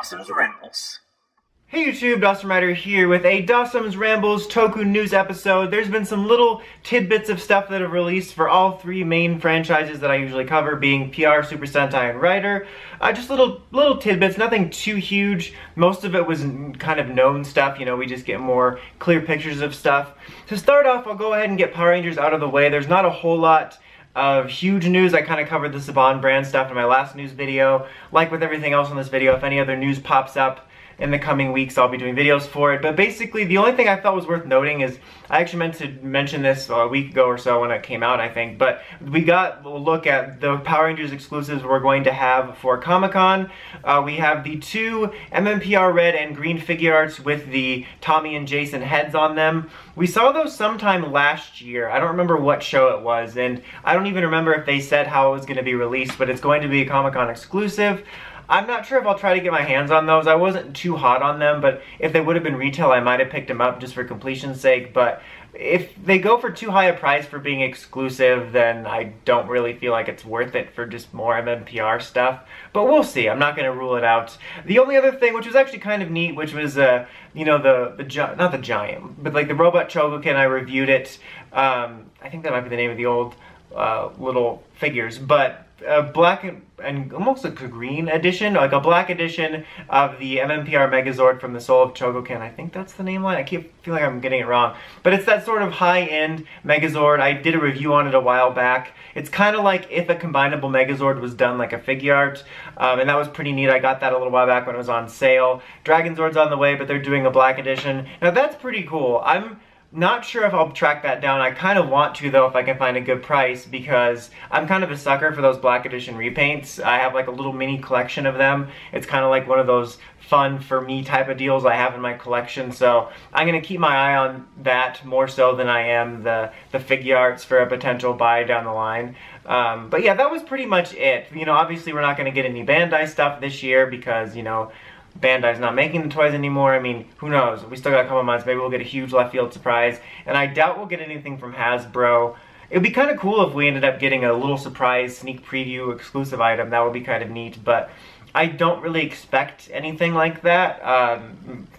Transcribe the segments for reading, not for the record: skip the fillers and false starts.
Dawson's Rambles. Hey YouTube, Dawson Rider here with a Dawson's Rambles Toku news episode. There's been some little tidbits of stuff that have released for all three main franchises that I usually cover, being PR, Super Sentai, and Rider. Just little tidbits, nothing too huge. Most of it was kind of known stuff, you know, we just get more clear pictures of stuff. To start off, I'll go ahead and get Power Rangers out of the way. There's not a whole lot of huge news. I kind of covered the Saban brand stuff in my last news video. Like with everything else in this video, if any other news pops up in the coming weeks, I'll be doing videos for it. But basically, the only thing I thought was worth noting is, I actually meant to mention this a week ago or so when it came out, I think, but we got a look at the Power Rangers exclusives we're going to have for Comic-Con. We have the two MMPR red and green figure arts with the Tommy and Jason heads on them. We saw those sometime last year. I don't remember what show it was, and I don't even remember if they said how it was going to be released, but it's going to be a Comic-Con exclusive. I'm not sure if I'll try to get my hands on those. I wasn't too hot on them, but if they would have been retail, I might have picked them up just for completion's sake. But if they go for too high a price for being exclusive, then I don't really feel like it's worth it for just more MMPR stuff. But we'll see. I'm not going to rule it out. The only other thing, which was actually kind of neat, which was, you know, not the giant, but like the robot Chogokin, I reviewed it. I think that might be the name of the old little figures, but black and almost like a green edition, like a black edition of the MMPR Megazord from the Soul of Chogokin. I think that's the name line. I keep feeling like I'm getting it wrong. But it's that sort of high-end Megazord. I did a review on it a while back. It's kind of like if a combinable Megazord was done like a figure art, and that was pretty neat. I got that a little while back when it was on sale. Dragon Zord's on the way, but they're doing a black edition. Now that's pretty cool. I'm not sure if I'll track that down. I kind of want to, though, if I can find a good price, because I'm kind of a sucker for those Black Edition repaints. I have like a little mini collection of them. It's kind of like one of those fun for me type of deals I have in my collection, so I'm going to keep my eye on that more so than I am the figure arts for a potential buy down the line. But yeah, that was pretty much it. You know, obviously we're not going to get any Bandai stuff this year because, you know, Bandai's not making the toys anymore. I mean, who knows? We still got a couple months. Maybe we'll get a huge left field surprise. And I doubt we'll get anything from Hasbro. It would be kind of cool if we ended up getting a little surprise sneak preview exclusive item. That would be kind of neat. But I don't really expect anything like that.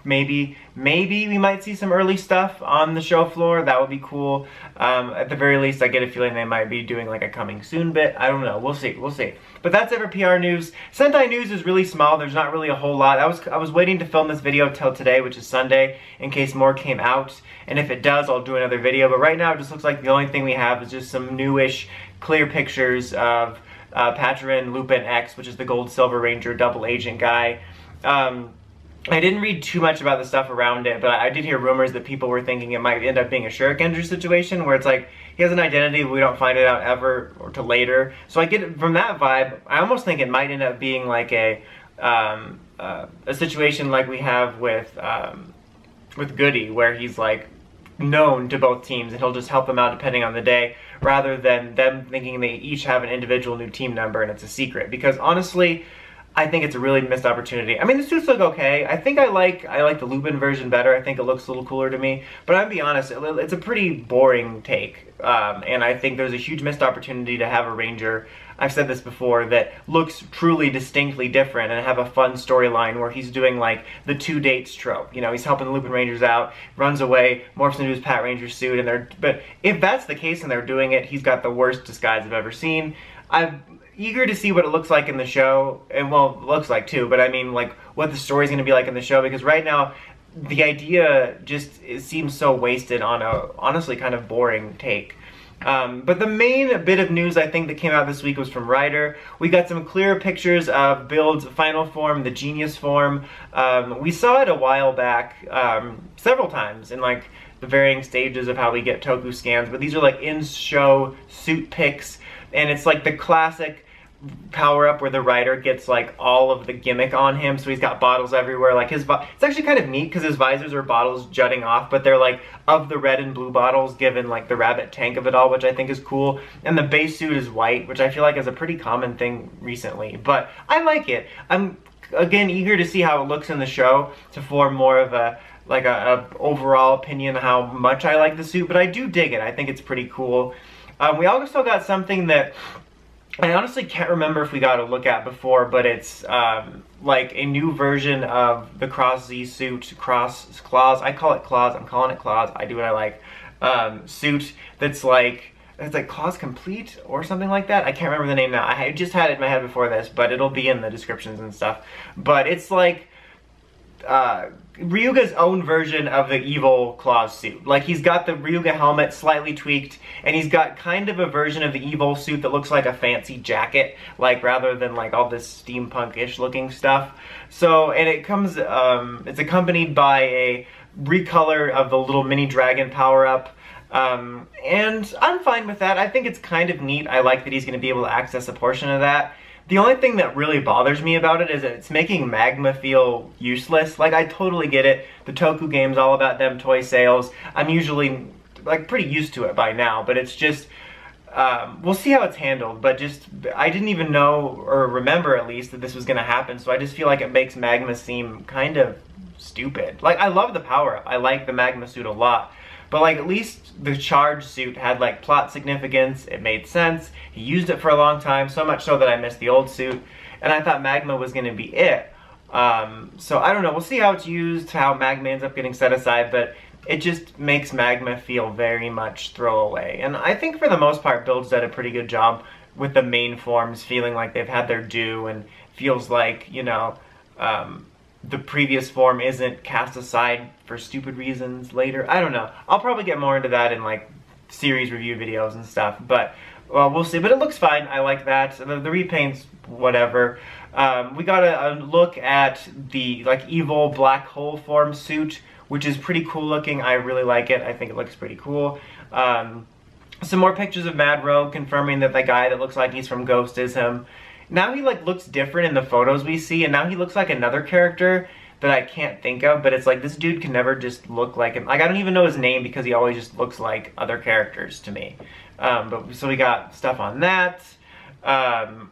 Maybe we might see some early stuff on the show floor. That would be cool. At the very least, I get a feeling they might be doing like a coming soon bit. I don't know. We'll see. We'll see. But that's it for PR news. Sentai news is really small. There's not really a whole lot. I was waiting to film this video till today, which is Sunday, in case more came out. And if it does, I'll do another video. But right now, it just looks like the only thing we have is just some newish, clear pictures of Patren, Lupin X, which is the Gold Silver Ranger double agent guy. I didn't read too much about the stuff around it, but I did hear rumors that people were thinking it might end up being a Shurikenju situation, where it's like, he has an identity, but we don't find it out ever or till later. So I get it from that vibe. I almost think it might end up being like a situation like we have with Goody, where he's like known to both teams and he'll just help them out depending on the day, rather than them thinking they each have an individual new team number and it's a secret. Because honestly, I think it's a really missed opportunity. I mean, the suits look okay. I think I like the Lupin version better. I think it looks a little cooler to me. But I'll be honest, it's a pretty boring take. And I think there's a huge missed opportunity to have a Ranger, I've said this before, that looks truly distinctly different and have a fun storyline where he's doing like the 2 dates trope. You know, he's helping the Lupin Rangers out, runs away, morphs into his Pat Ranger suit, but if that's the case and they're doing it, he's got the worst disguise I've ever seen. I'm eager to see what it looks like in the show, and well, it looks like too, but I mean like what the story's going to be like in the show, because right now the idea just seems so wasted on a honestly kind of boring take. But the main bit of news I think that came out this week was from Rider. We got some clearer pictures of Build's final form, the Genius form. We saw it a while back, several times in like the varying stages of how we get Toku scans, but these are like in-show suit pics, and it's like the classic power-up where the Rider gets like all of the gimmick on him, so he's got bottles everywhere. Like it's actually kind of neat because his visors are bottles jutting off, but they're like of the red and blue bottles, given like the rabbit tank of it all, which I think is cool. And the base suit is white, which I feel like is a pretty common thing recently, but I like it. I'm again eager to see how it looks in the show to form more of a overall opinion how much I like the suit, but I do dig it. I think it's pretty cool. We also got something that I honestly can't remember if we got a look at before, but it's like a new version of the Cross Z suit, Claws. I call it Claws. I'm calling it Claws. I do what I like. Suit that's like, it's like Claws Complete or something like that. I can't remember the name now. I just had it in my head before this, but it'll be in the descriptions and stuff. But it's like Ryuga's own version of the evil Claws suit. Like, he's got the Ryuga helmet slightly tweaked, and he's got kind of a version of the evil suit that looks like a fancy jacket, like, rather than like all this steampunk-ish looking stuff. So, and it comes, it's accompanied by a recolor of the little mini dragon power-up. And I'm fine with that. I think it's kind of neat. I like that he's going to be able to access a portion of that. The only thing that really bothers me about it is that it's making Magma feel useless. Like, I totally get it. The Toku game's all about them toy sales. I'm usually, like, pretty used to it by now, but it's just, we'll see how it's handled, but just, I didn't even know, or remember at least, that this was going to happen, so I just feel like it makes Magma seem kind of stupid. Like, I love the power-up. I like the Magma suit a lot. But, like, at least the charge suit had, like, plot significance. It made sense. He used it for a long time, so much so that I missed the old suit. And I thought Magma was going to be it. So, I don't know. We'll see how it's used, how Magma ends up getting set aside. But it just makes Magma feel very much throwaway. And I think, for the most part, Build's done a pretty good job with the main forms feeling like they've had their due. And feels like, you know, the previous form isn't cast aside for stupid reasons later. I don't know. I'll probably get more into that in, like, series review videos and stuff. But, well, we'll see. But it looks fine. I like that. The repaint's whatever. We got a look at the, like, evil black hole form suit, which is pretty cool looking. I really like it. I think it looks pretty cool. Some more pictures of Mad Rogue confirming that the guy that looks like he's from Ghost is him. Now he, like, looks different in the photos we see, and now he looks like another character that I can't think of, but it's like, this dude can never just look like him. Like, I don't even know his name because he always just looks like other characters to me. So we got stuff on that.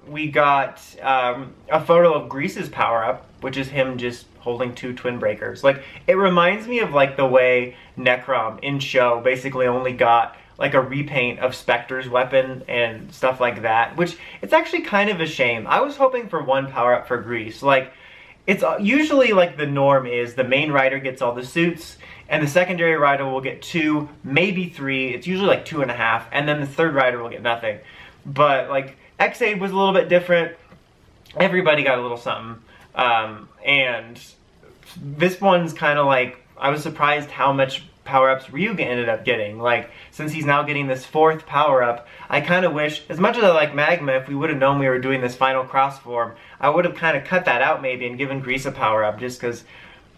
We got a photo of Grease's power-up, which is him just holding two twin breakers. Like, it reminds me of, like, the way Necrom in show basically only got like a repaint of Spectre's weapon and stuff like that, which it's actually kind of a shame. I was hoping for one power-up for Grease. Like, it's usually, like, the norm is the main rider gets all the suits, and the secondary rider will get 2, maybe 3. It's usually like 2.5, and then the third rider will get nothing. But, like, X8 was a little bit different. Everybody got a little something. And this one's kind of like, I was surprised how much power-ups Ryuga ended up getting. Like, since he's now getting this 4th power-up, I kind of wish, as much as I like Magma, if we would have known we were doing this final cross form, I would have kind of cut that out maybe and given Grease a power-up, just because,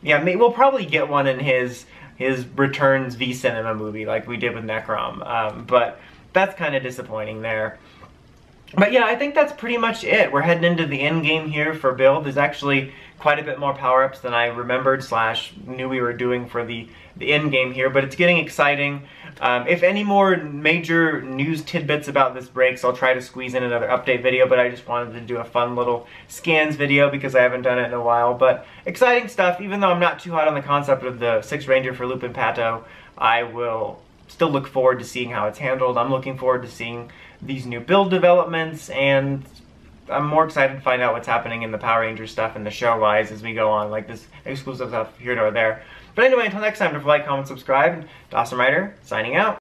yeah, we'll probably get one in his Returns V-Cinema movie, like we did with Necrom, but that's kind of disappointing there. But yeah, I think that's pretty much it. We're heading into the end game here for Build. There's actually quite a bit more power-ups than I remembered / knew we were doing for the end game here, but it's getting exciting. If any more major news tidbits about this breaks, I'll try to squeeze in another update video, but I just wanted to do a fun little scans video because I haven't done it in a while. But exciting stuff. Even though I'm not too hot on the concept of the 6th Ranger for Lupin Pato, I will still look forward to seeing how it's handled. I'm looking forward to seeing these new build developments, and I'm more excited to find out what's happening in the Power Rangers stuff and the show-wise as we go on, like this exclusive stuff here or there. But anyway, until next time, don't forget to like, comment, subscribe. Dawson Ryder, signing out.